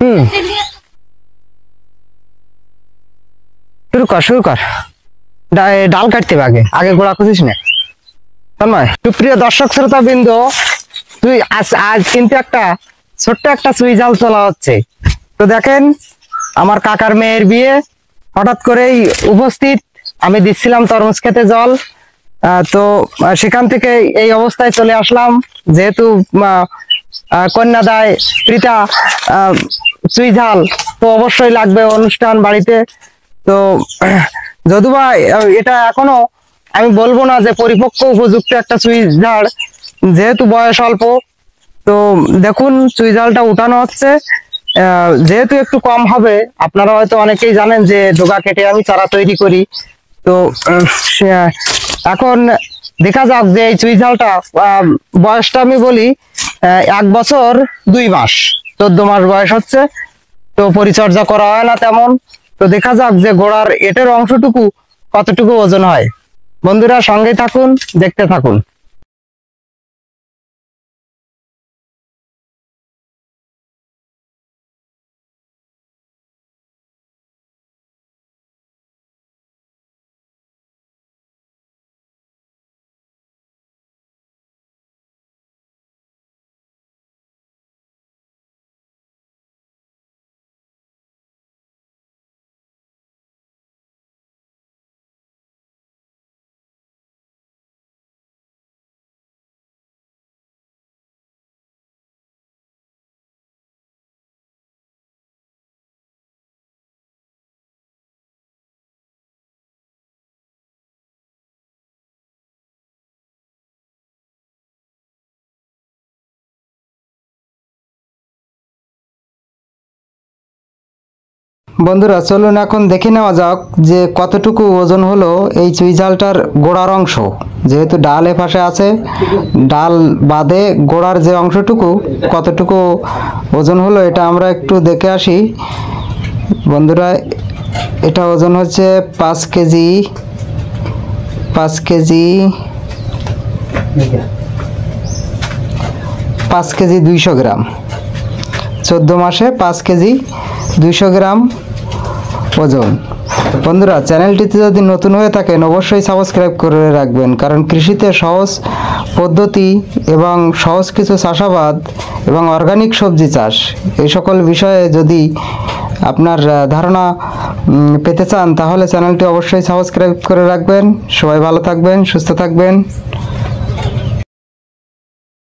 হুম, শুরু কর। ডাল কাটতে হবে, আগে আগে গোড়া খুঁজিস না তন্ময়। সুপ্রিয় দর্শক শ্রোতা বৃন্দ, তুই আজ কিন্তু একটা ছোট্ট একটা সুই জাল তোলা হচ্ছে। তো দেখেন, আমার কাকার মেয়ের বিয়ে, হঠাৎ করেই উপস্থিত। আমি দিচ্ছিলাম তরমুজ খেতে জল, তো সেখান থেকে এই অবস্থায় চলে আসলাম। যেহেতু কন্যাদায় প্রীতা চুই ঝাল তো অবশ্যই লাগবে অনুষ্ঠান বাড়িতে। তো যদিবা এটা এখনো আমি বলবো না যে পরিপক্ক উপযুক্ত একটা চুই ঝাড়, যেহেতু বয়স অল্প। তো দেখুন, চুই ঝালটা উঠানো হচ্ছে। যেহেতু একটু কম হবে, আপনারা হয়তো অনেকেই জানেন যে ডোগা কেটে আমি চারা তৈরি করি। তো এখন দেখা যাক যে এই চুই ঝালটা বয়সটা আমি বলি 1 বছর 2 মাস, 14 মাস বয়স হচ্ছে। তো পরিচর্যা করা হয় না তেমন। তো দেখা যাক যে গোড়ার এটের অংশটুকু কতটুকু ওজন হয়। বন্ধুরা সঙ্গে থাকুন, দেখতে থাকুন। বন্ধুরা চলুন এখন দেখে নেওয়া যাক যে কতটুকু ওজন হলো এই চুই ঝালটার গোড়ার অংশ। যেহেতু ডাল এপাশে আছে, ডাল বাদে গোড়ার যে অংশটুকু কতটুকু ওজন হলো এটা আমরা একটু দেখে আসি। বন্ধুরা, এটা ওজন হচ্ছে 5 কেজি, 5 কেজি, 5 কেজি 200 গ্রাম। 14 মাসে 5 কেজি 200 গ্রাম ওজন। বন্ধুরা, চ্যানেলটিতে যদি নতুন হয়ে থাকেন অবশ্যই সাবস্ক্রাইব করে রাখবেন, কারণ কৃষিতে সহজ পদ্ধতি এবং সহজ কিছু চাষাবাদ এবং অর্গানিক সবজি চাষ, এই সকল বিষয়ে যদি আপনার ধারণা পেতে চান তাহলে চ্যানেলটি অবশ্যই সাবস্ক্রাইব করে রাখবেন। সবাই ভালো থাকবেন, সুস্থ থাকবেন।